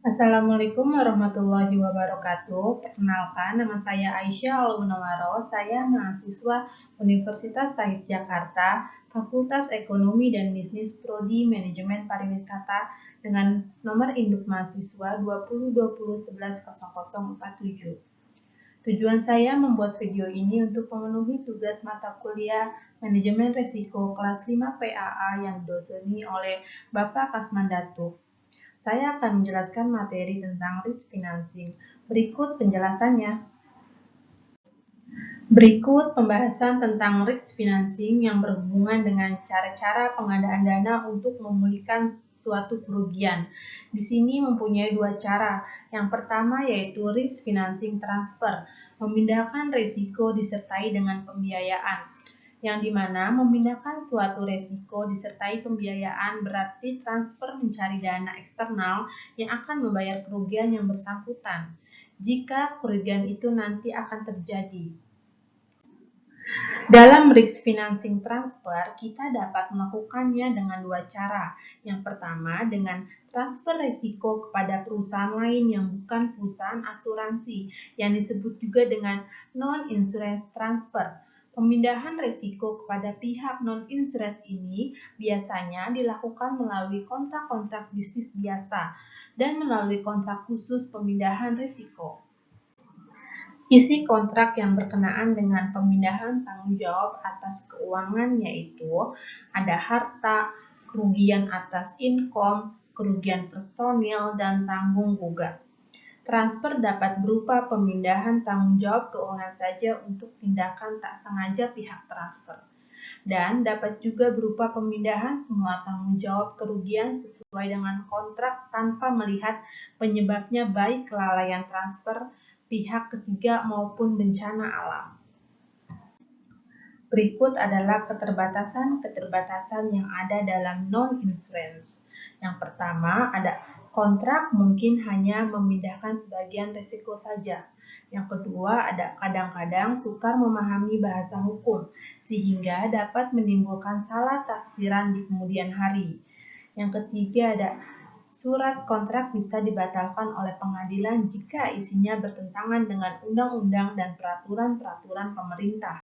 Assalamualaikum warahmatullahi wabarakatuh. Perkenalkan, nama saya Aisyah Al-Munawwaroh. Saya mahasiswa Universitas Said Jakarta, Fakultas Ekonomi dan Bisnis Prodi Manajemen Pariwisata dengan nomor induk mahasiswa 2020110047. Tujuan saya membuat video ini untuk memenuhi tugas mata kuliah Manajemen Risiko kelas 5 PAA yang didoseni oleh Bapak Kasman Datuk. Saya akan menjelaskan materi tentang risk financing. Berikut penjelasannya. Berikut pembahasan tentang risk financing yang berhubungan dengan cara-cara pengadaan dana untuk memulihkan suatu kerugian. Di sini mempunyai dua cara. Yang pertama yaitu risk financing transfer, memindahkan risiko disertai dengan pembiayaan. Yang dimana memindahkan suatu resiko disertai pembiayaan berarti transfer mencari dana eksternal yang akan membayar kerugian yang bersangkutan, jika kerugian itu nanti akan terjadi. Dalam risk financing transfer, kita dapat melakukannya dengan dua cara. Yang pertama dengan transfer risiko kepada perusahaan lain yang bukan perusahaan asuransi, yang disebut juga dengan non-insurance transfer. Pemindahan risiko kepada pihak non-insurance ini biasanya dilakukan melalui kontrak-kontrak bisnis biasa dan melalui kontrak khusus pemindahan risiko. Isi kontrak yang berkenaan dengan pemindahan tanggung jawab atas keuangan yaitu ada harta, kerugian atas income, kerugian personil, dan tanggung gugat. Transfer dapat berupa pemindahan tanggung jawab keuangan saja untuk tindakan tak sengaja pihak transfer, dan dapat juga berupa pemindahan semua tanggung jawab kerugian sesuai dengan kontrak tanpa melihat penyebabnya baik kelalaian transfer, pihak ketiga maupun bencana alam. Berikut adalah keterbatasan-keterbatasan yang ada dalam non-insurance. Yang pertama ada kontrak mungkin hanya memindahkan sebagian risiko saja. Yang kedua ada kadang-kadang sukar memahami bahasa hukum, sehingga dapat menimbulkan salah tafsiran di kemudian hari. Yang ketiga ada surat kontrak bisa dibatalkan oleh pengadilan jika isinya bertentangan dengan undang-undang dan peraturan-peraturan pemerintah.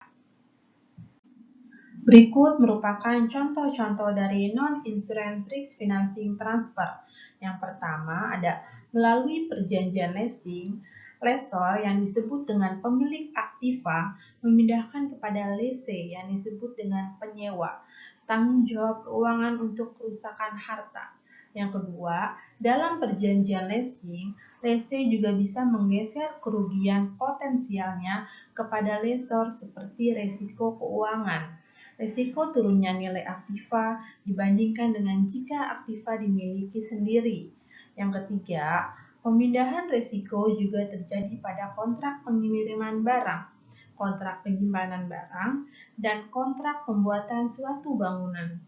Berikut merupakan contoh-contoh dari non-insurance risk financing transfer. Yang pertama ada melalui perjanjian leasing, lessor yang disebut dengan pemilik aktiva memindahkan kepada lessee yang disebut dengan penyewa tanggung jawab keuangan untuk kerusakan harta. Yang kedua, dalam perjanjian leasing, lessee juga bisa menggeser kerugian potensialnya kepada lessor seperti resiko keuangan. Risiko turunnya nilai aktiva dibandingkan dengan jika aktiva dimiliki sendiri. Yang ketiga, pemindahan risiko juga terjadi pada kontrak pengiriman barang, kontrak penyimpanan barang, dan kontrak pembuatan suatu bangunan.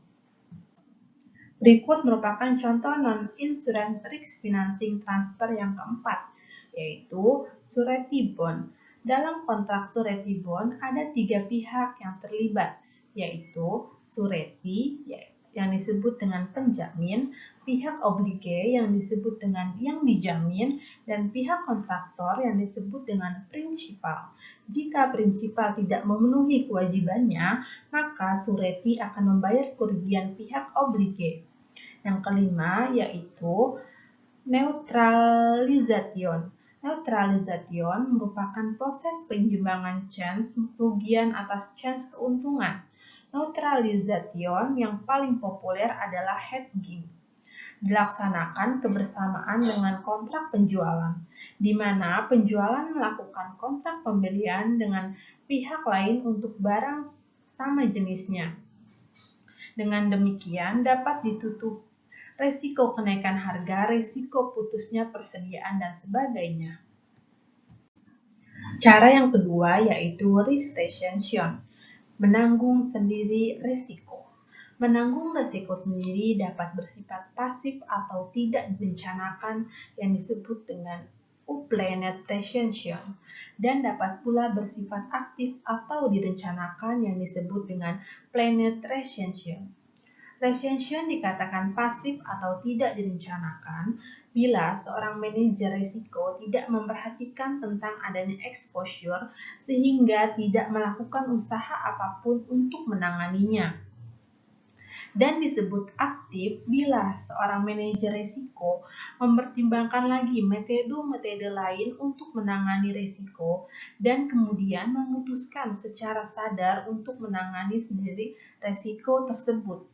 Berikut merupakan contoh non-insurance risk financing transfer yang keempat, yaitu surety bond. Dalam kontrak surety bond ada tiga pihak yang terlibat, yaitu surety yang disebut dengan penjamin, pihak oblige yang disebut dengan yang dijamin, dan pihak kontraktor yang disebut dengan prinsipal. Jika prinsipal tidak memenuhi kewajibannya, maka surety akan membayar kerugian pihak oblige. Yang kelima yaitu neutralization. Neutralization merupakan proses penjimbangan chance kerugian atas chance keuntungan. Neutralization yang paling populer adalah hedging. Dilaksanakan kebersamaan dengan kontrak penjualan, di mana penjualan melakukan kontrak pembelian dengan pihak lain untuk barang sama jenisnya. Dengan demikian dapat ditutup resiko kenaikan harga, resiko putusnya persediaan, dan sebagainya. Cara yang kedua yaitu risk retention, menanggung sendiri resiko. Menanggung resiko sendiri dapat bersifat pasif atau tidak direncanakan yang disebut dengan unplanned retention, dan dapat pula bersifat aktif atau direncanakan yang disebut dengan planned retention. Retention dikatakan pasif atau tidak direncanakan Bila seorang manajer risiko tidak memperhatikan tentang adanya exposure sehingga tidak melakukan usaha apapun untuk menanganinya. Dan disebut aktif bila seorang manajer risiko mempertimbangkan lagi metode-metode lain untuk menangani risiko dan kemudian memutuskan secara sadar untuk menangani sendiri risiko tersebut.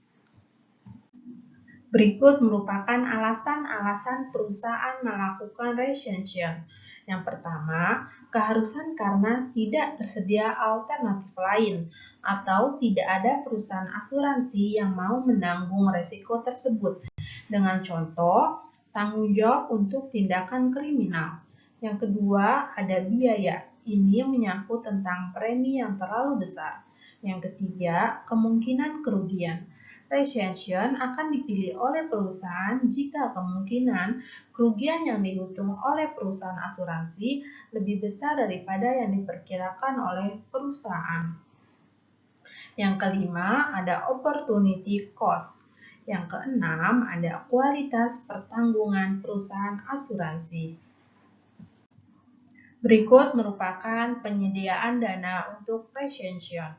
Berikut merupakan alasan-alasan perusahaan melakukan retention. Yang pertama, keharusan karena tidak tersedia alternatif lain atau tidak ada perusahaan asuransi yang mau menanggung risiko tersebut. Dengan contoh, tanggung jawab untuk tindakan kriminal. Yang kedua, ada biaya. Ini menyangkut tentang premi yang terlalu besar. Yang ketiga, kemungkinan kerugian. Retention akan dipilih oleh perusahaan jika kemungkinan kerugian yang dihitung oleh perusahaan asuransi lebih besar daripada yang diperkirakan oleh perusahaan. Yang kelima, ada opportunity cost. Yang keenam, ada kualitas pertanggungan perusahaan asuransi. Berikut merupakan penyediaan dana untuk retention.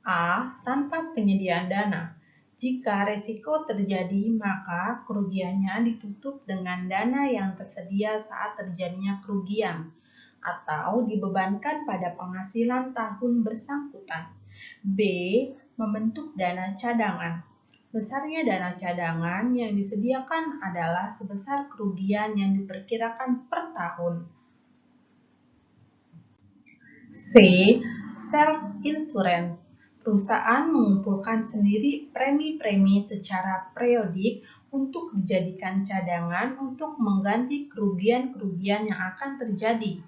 A. Tanpa penyediaan dana. Jika risiko terjadi, maka kerugiannya ditutup dengan dana yang tersedia saat terjadinya kerugian atau dibebankan pada penghasilan tahun bersangkutan. B. Membentuk dana cadangan. Besarnya dana cadangan yang disediakan adalah sebesar kerugian yang diperkirakan per tahun. C. Self-insurance. Perusahaan mengumpulkan sendiri premi-premi secara periodik untuk dijadikan cadangan untuk mengganti kerugian-kerugian yang akan terjadi.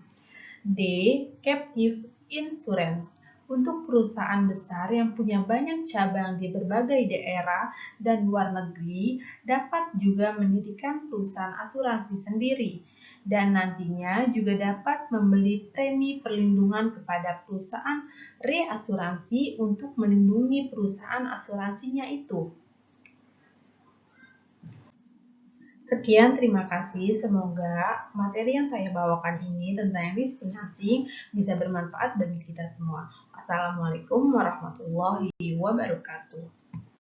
D. Captive insurance. Untuk perusahaan besar yang punya banyak cabang di berbagai daerah dan luar negeri, dapat juga mendirikan perusahaan asuransi sendiri dan nantinya juga dapat membeli premi perlindungan kepada perusahaan reasuransi untuk melindungi perusahaan asuransinya itu. Sekian, terima kasih. Semoga materi yang saya bawakan ini tentang risk financing bisa bermanfaat bagi kita semua. Assalamualaikum warahmatullahi wabarakatuh.